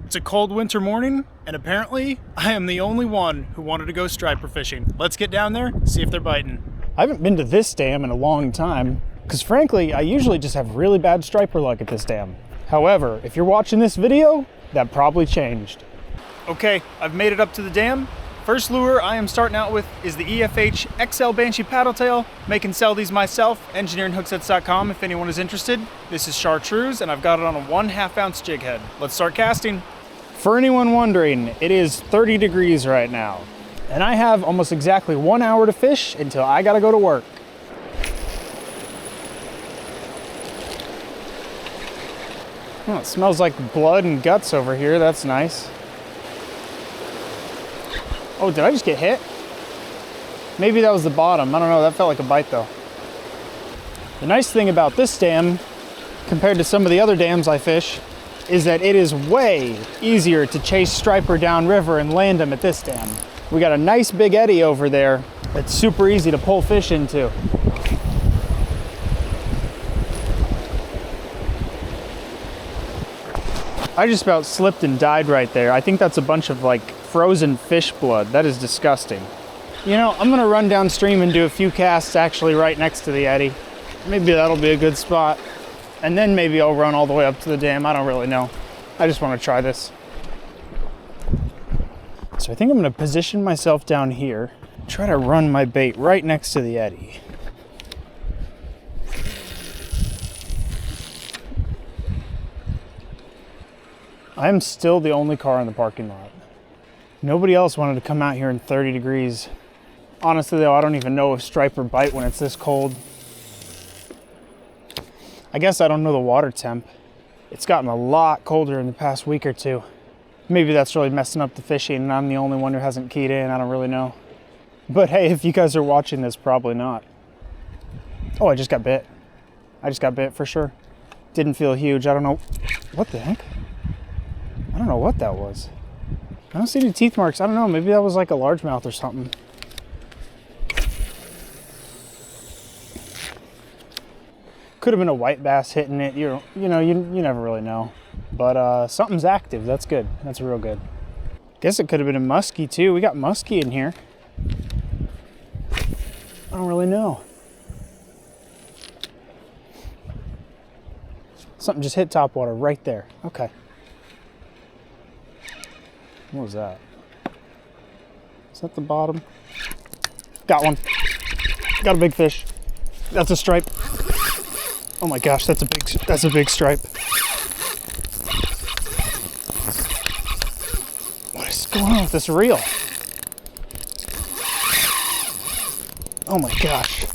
It's a cold winter morning, and apparently I am the only one who wanted to go striper fishing. Let's get down there, see if they're biting. I haven't been to this dam in a long time, because frankly, I usually just have really bad striper luck at this dam. However, if you're watching this video, that probably changed. Okay, I've made it up to the dam. First lure I am starting out with is the EFH XL Banshee Paddle Tail. Make and sell these myself, engineeringhookSets.com if anyone is interested. This is chartreuse and I've got it on a 1/2 ounce jig head. Let's start casting. For anyone wondering, it is 30 degrees right now. And I have almost exactly 1 hour to fish until I gotta go to work. Oh, it smells like blood and guts over here, that's nice. Oh, did I just get hit? Maybe that was the bottom. I don't know, that felt like a bite though. The nice thing about this dam, compared to some of the other dams I fish, is that it is way easier to chase striper downriver and land them at this dam. We got a nice big eddy over there that's super easy to pull fish into. I just about slipped and died right there. I think that's a bunch of like frozen fish blood. That is disgusting. You know, I'm gonna run downstream and do a few casts actually right next to the eddy. Maybe that'll be a good spot. And then maybe I'll run all the way up to the dam. I don't really know. I just want to try this. So I think I'm gonna position myself down here, try to run my bait right next to the eddy. I'm still the only car in the parking lot. Nobody else wanted to come out here in 30 degrees. Honestly though, I don't even know if striper bite when it's this cold. I guess I don't know the water temp. It's gotten a lot colder in the past week or two. Maybe that's really messing up the fishing and I'm the only one who hasn't keyed in, I don't really know. But hey, if you guys are watching this, probably not. Oh, I just got bit. I just got bit for sure. Didn't feel huge, I don't know. What the heck? I don't know what that was. I don't see any teeth marks. I don't know. Maybe that was like a largemouth or something. Could have been a white bass hitting it. You never really know. But something's active. That's good. That's real good. Guess it could have been a muskie too. We got muskie in here. I don't really know. Something just hit topwater right there. Okay. What was that? Is that the bottom? Got one. Got a big fish. That's a stripe. Oh my gosh, that's a big stripe. What is going on with this reel? Oh my gosh.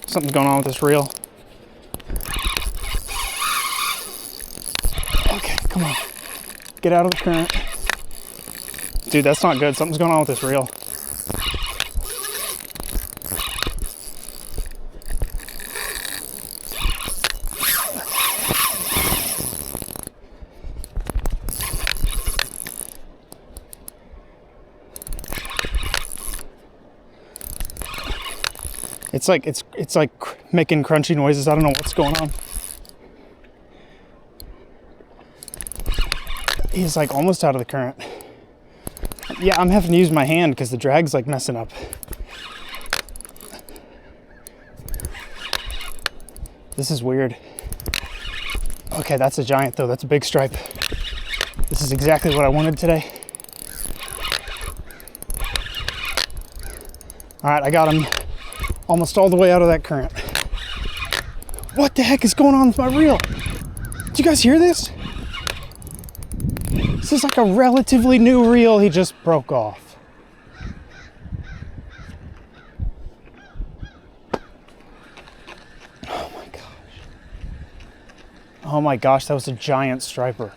Something's going on with this reel. Okay, come on. Get out of the current. Dude, that's not good. Something's going on with this reel. It's like making crunchy noises. I don't know what's going on. He's like almost out of the current. Yeah, I'm having to use my hand because the drag's like messing up. This is weird. Okay, that's a giant though. That's a big stripe. This is exactly what I wanted today. All right, I got him almost all the way out of that current. What the heck is going on with my reel? Did you guys hear this? This is like a relatively new reel he just broke off. Oh my gosh. Oh my gosh, that was a giant striper.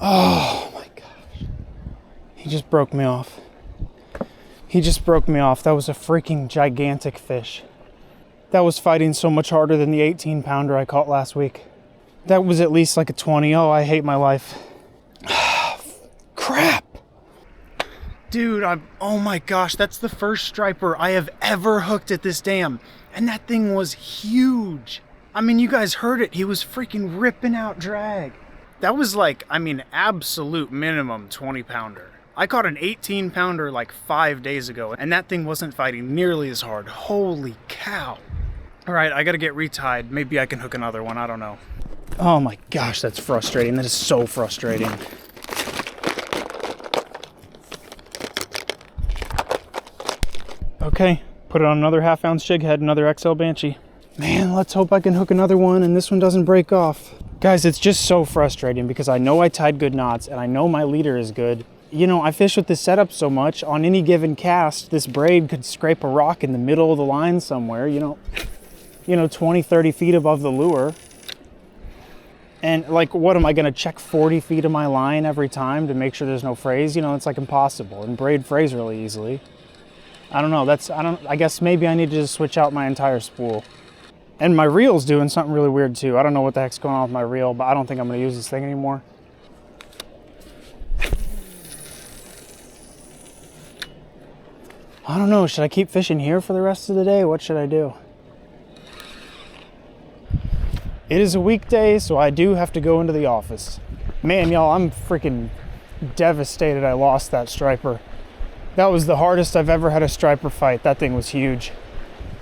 Oh my gosh. He just broke me off. He just broke me off. That was a freaking gigantic fish. That was fighting so much harder than the 18-pounder I caught last week. That was at least like a 20. Oh, I hate my life. Crap. Dude, oh my gosh, that's the first striper I have ever hooked at this dam. And that thing was huge. I mean, you guys heard it. He was freaking ripping out drag. That was like, I mean, absolute minimum 20 pounder. I caught an 18 pounder like 5 days ago, and that thing wasn't fighting nearly as hard. Holy cow. All right, I gotta get retied. Maybe I can hook another one, I don't know. Oh my gosh, that's frustrating. That is so frustrating. Okay, put it on another half-ounce jig head, another XL Banshee. Man, let's hope I can hook another one and this one doesn't break off. Guys, it's just so frustrating because I know I tied good knots and I know my leader is good. You know, I fish with this setup so much, on any given cast, this braid could scrape a rock in the middle of the line somewhere, you know, 20, 30 feet above the lure. And like, what am I gonna check 40 feet of my line every time to make sure there's no frays? You know, it's like impossible, and braid frays really easily. I don't know, I guess maybe I need to just switch out my entire spool. And my reel's doing something really weird too. I don't know what the heck's going on with my reel, but I don't think I'm gonna use this thing anymore. I don't know, should I keep fishing here for the rest of the day? What should I do? It is a weekday, so I do have to go into the office. Man, y'all, I'm freaking devastated I lost that striper. That was the hardest I've ever had a striper fight. That thing was huge.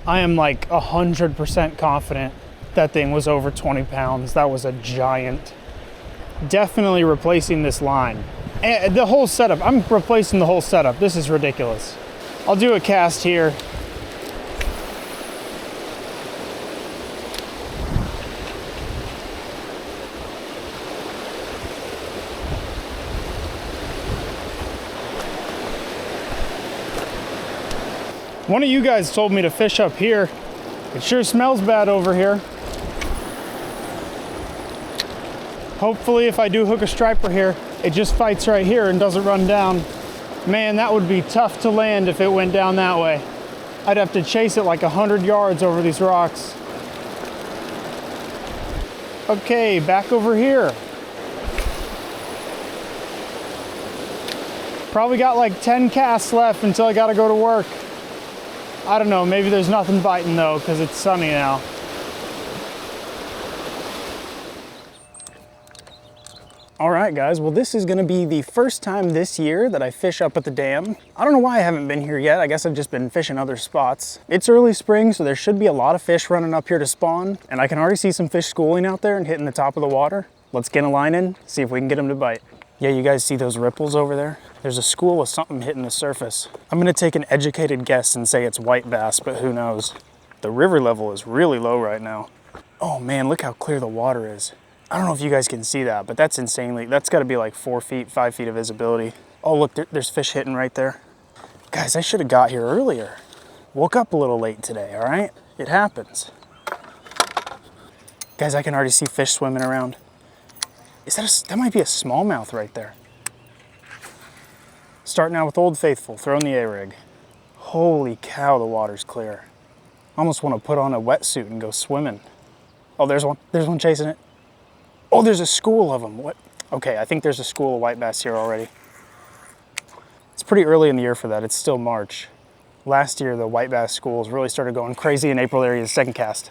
I am like 100% confident that thing was over 20 pounds. That was a giant. Definitely replacing this line. And the whole setup, I'm replacing the whole setup. This is ridiculous. I'll do a cast here. One of you guys told me to fish up here. It sure smells bad over here. Hopefully if I do hook a striper here, it just fights right here and doesn't run down. Man, that would be tough to land if it went down that way. I'd have to chase it like 100 yards over these rocks. Okay, back over here. Probably got like 10 casts left until I gotta go to work. I don't know, maybe there's nothing biting though, because it's sunny now. All right, guys, well, this is gonna be the first time this year that I fish up at the dam. I don't know why I haven't been here yet. I guess I've just been fishing other spots. It's early spring, so there should be a lot of fish running up here to spawn, and I can already see some fish schooling out there and hitting the top of the water. Let's get a line in, see if we can get them to bite. Yeah, you guys see those ripples over there? There's a school of something hitting the surface. I'm gonna take an educated guess and say it's white bass, but who knows? The river level is really low right now. Oh man, look how clear the water is. I don't know if you guys can see that, but that's insanely, that's gotta be like 4 feet, 5 feet of visibility. Oh look, there's fish hitting right there. Guys, I should have got here earlier. Woke up a little late today, all right? It happens. Guys, I can already see fish swimming around. That might be a smallmouth right there. Starting out with Old Faithful, throwing the A-rig. Holy cow, the water's clear. Almost want to put on a wetsuit and go swimming. Oh, there's one chasing it. Oh, there's a school of them. What? Okay, I think there's a school of white bass here already. It's pretty early in the year for that. It's still March. Last year, the white bass schools really started going crazy in April. There he is, second cast.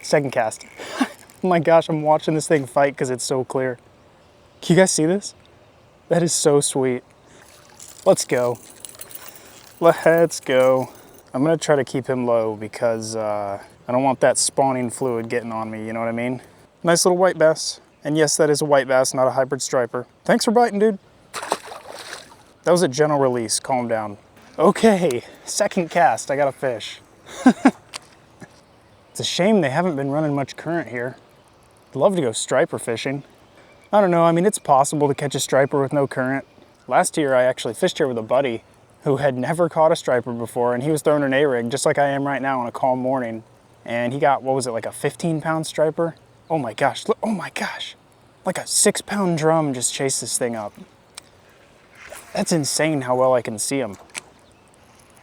Second cast. Oh my gosh, I'm watching this thing fight because it's so clear. Can you guys see this? That is so sweet. Let's go. Let's go. I'm gonna try to keep him low because I don't want that spawning fluid getting on me, you know what I mean? Nice little white bass. And yes, that is a white bass, not a hybrid striper. Thanks for biting, dude. That was a gentle release, calm down. Okay, second cast, I got a fish. It's a shame they haven't been running much current here. I'd love to go striper fishing. I don't know, I mean, it's possible to catch a striper with no current. Last year, I actually fished here with a buddy who had never caught a striper before, and he was throwing an A-rig just like I am right now on a calm morning. And he got, what was it, like a 15-pound striper? Oh my gosh, look, oh my gosh. Like a 6-pound drum just chased this thing up. That's insane how well I can see him.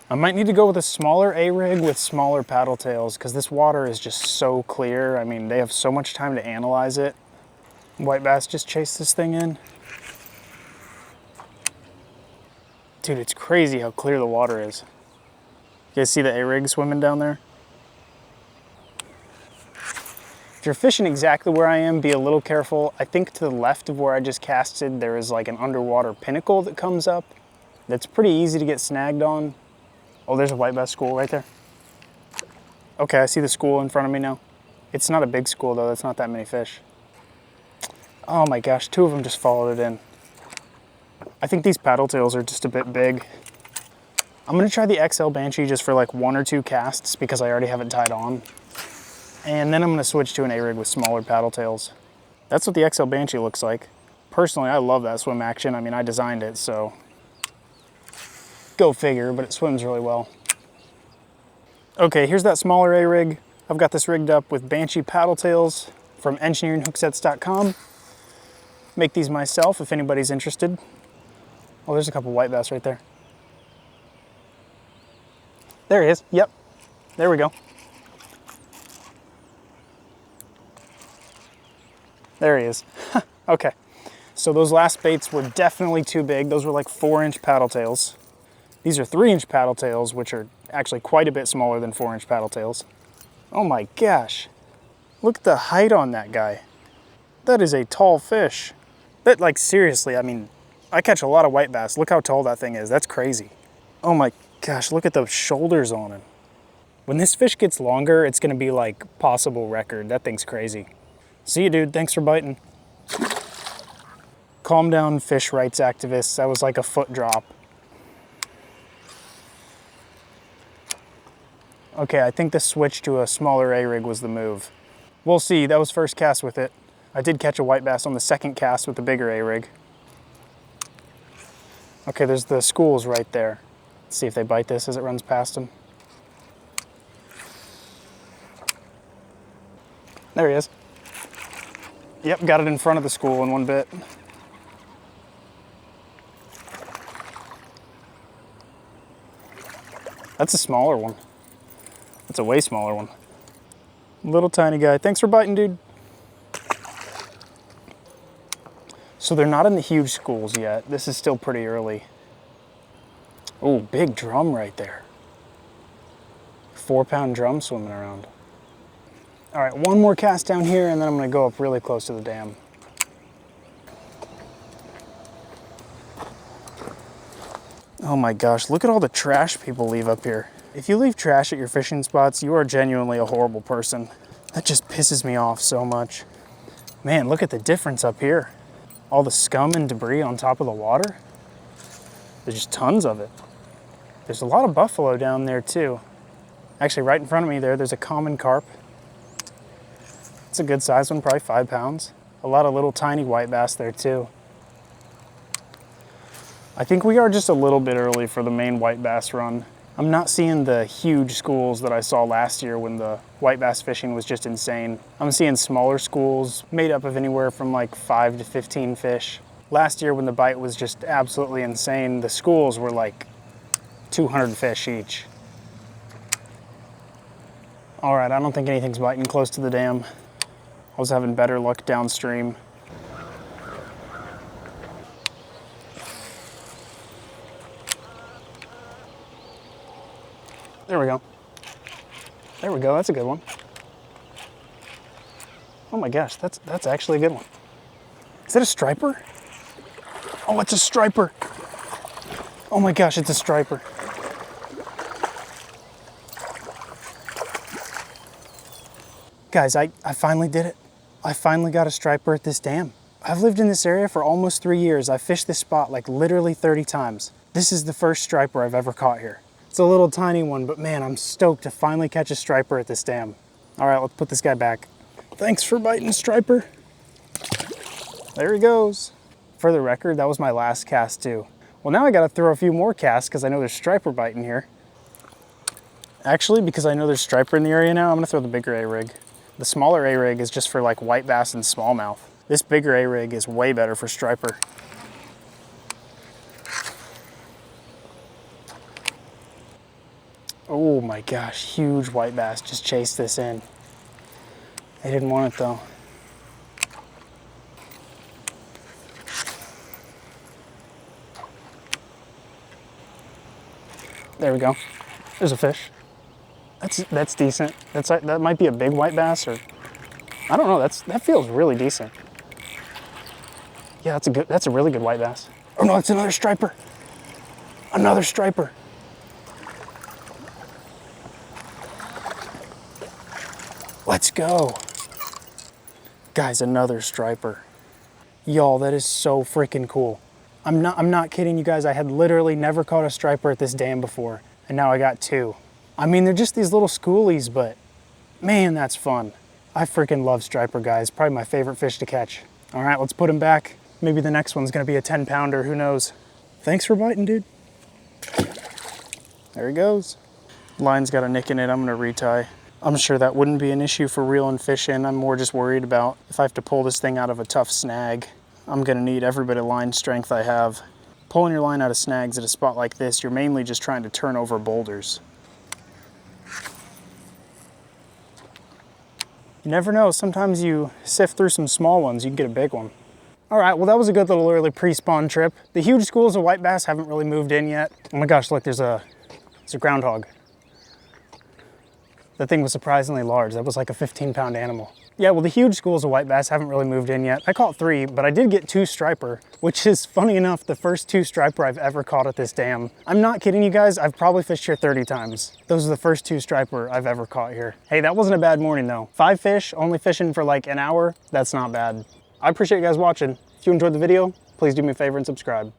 I might need to go with a smaller A-rig with smaller paddle tails because this water is just so clear. I mean, they have so much time to analyze it. White bass just chased this thing in. Dude, it's crazy how clear the water is. You guys see the A-rig swimming down there? If you're fishing exactly where I am, be a little careful. I think to the left of where I just casted, there is like an underwater pinnacle that comes up. That's pretty easy to get snagged on. Oh, there's a white bass school right there. Okay, I see the school in front of me now. It's not a big school though, that's not that many fish. Oh my gosh, 2 of them just followed it in. I think these paddle tails are just a bit big. I'm gonna try the XL Banshee just for like 1 or 2 casts because I already have it tied on. And then I'm gonna switch to an A-rig with smaller paddle tails. That's what the XL Banshee looks like. Personally, I love that swim action. I mean, I designed it, so go figure, but it swims really well. Okay, here's that smaller A-rig. I've got this rigged up with Banshee paddle tails from engineeringhookSets.com. Make these myself if anybody's interested. Oh, there's a couple white bass right there. There he is, yep. There we go. There he is. Okay, so those last baits were definitely too big. Those were like 4-inch paddle tails. These are 3-inch paddle tails, which are actually quite a bit smaller than 4-inch paddle tails. Oh my gosh. Look at the height on that guy. That is a tall fish. That, like, seriously, I mean, I catch a lot of white bass. Look how tall that thing is. That's crazy. Oh my gosh, look at those shoulders on him. When this fish gets longer, it's gonna be like possible record. That thing's crazy. See you, dude. Thanks for biting. Calm down, fish rights activists. That was like a foot drop. Okay, I think the switch to a smaller A-rig was the move. We'll see. That was first cast with it. I did catch a white bass on the second cast with the bigger A-rig. Okay, there's the schools right there. Let's see if they bite this as it runs past them. There he is. Yep, got it in front of the school in one bit. That's a smaller one. That's a way smaller one. Little tiny guy. Thanks for biting, dude. So they're not in the huge schools yet. This is still pretty early. Oh, big drum right there. 4-pound drum swimming around. All right, one more cast down here and then I'm gonna go up really close to the dam. Oh my gosh, look at all the trash people leave up here. If you leave trash at your fishing spots, you are genuinely a horrible person. That just pisses me off so much. Man, look at the difference up here. All the scum and debris on top of the water. There's just tons of it. There's a lot of buffalo down there too. Actually, right in front of me there's a common carp. It's a good size one, probably 5 pounds. A lot of little tiny white bass there too. I think we are just a little bit early for the main white bass run. I'm not seeing the huge schools that I saw last year when the white bass fishing was just insane. I'm seeing smaller schools made up of anywhere from like 5 to 15 fish. Last year when the bite was just absolutely insane, the schools were like 200 fish each. All right, I don't think anything's biting close to the dam. I was having better luck downstream. There we go. There we go, that's a good one. Oh my gosh, that's actually a good one. Is that a striper? Oh, it's a striper. Oh my gosh, it's a striper. Guys, I finally did it. I finally got a striper at this dam. I've lived in this area for almost 3 years. I've fished this spot like literally 30 times. This is the first striper I've ever caught here. It's a little tiny one, but man, I'm stoked to finally catch a striper at this dam. All right, let's put this guy back. Thanks for biting, striper. There he goes. For the record, that was my last cast too. Well, now I gotta throw a few more casts because I know there's striper biting here. Actually, because I know there's striper in the area now, I'm gonna throw the bigger A-rig. The smaller A-rig is just for like white bass and smallmouth. This bigger A-rig is way better for striper. Oh my gosh, huge white bass just chased this in. They didn't want it though. There we go. There's a fish. That's decent. That might be a big white bass or I don't know, that feels really decent. Yeah, that's a really good white bass. Oh no, it's another striper. Another striper. Let's go. Guys, another striper. Y'all, that is so freaking cool. I'm not kidding you guys. I had literally never caught a striper at this dam before, and now I got two. I mean, they're just these little schoolies, but man, that's fun. I freaking love striper, guys. Probably my favorite fish to catch. All right, let's put him back. Maybe the next one's gonna be a 10-pounder, who knows? Thanks for biting, dude. There he goes. Line's got a nick in it, I'm gonna retie. I'm sure that wouldn't be an issue for reeling fish in. I'm more just worried about if I have to pull this thing out of a tough snag. I'm gonna need every bit of line strength I have. Pulling your line out of snags at a spot like this, you're mainly just trying to turn over boulders. You never know, sometimes you sift through some small ones, you can get a big one. All right, well that was a good little early pre-spawn trip. The huge schools of white bass haven't really moved in yet. Oh my gosh, look, there's a groundhog. That thing was surprisingly large. That was like a 15-pound animal. Yeah, well the huge schools of white bass haven't really moved in yet. I caught 3, but I did get 2 striper, which is funny enough, the first 2 striper I've ever caught at this dam. I'm not kidding you guys, I've probably fished here 30 times. Those are the first 2 striper I've ever caught here. Hey, that wasn't a bad morning though. 5 fish, only fishing for like an hour, that's not bad. I appreciate you guys watching. If you enjoyed the video, please do me a favor and subscribe.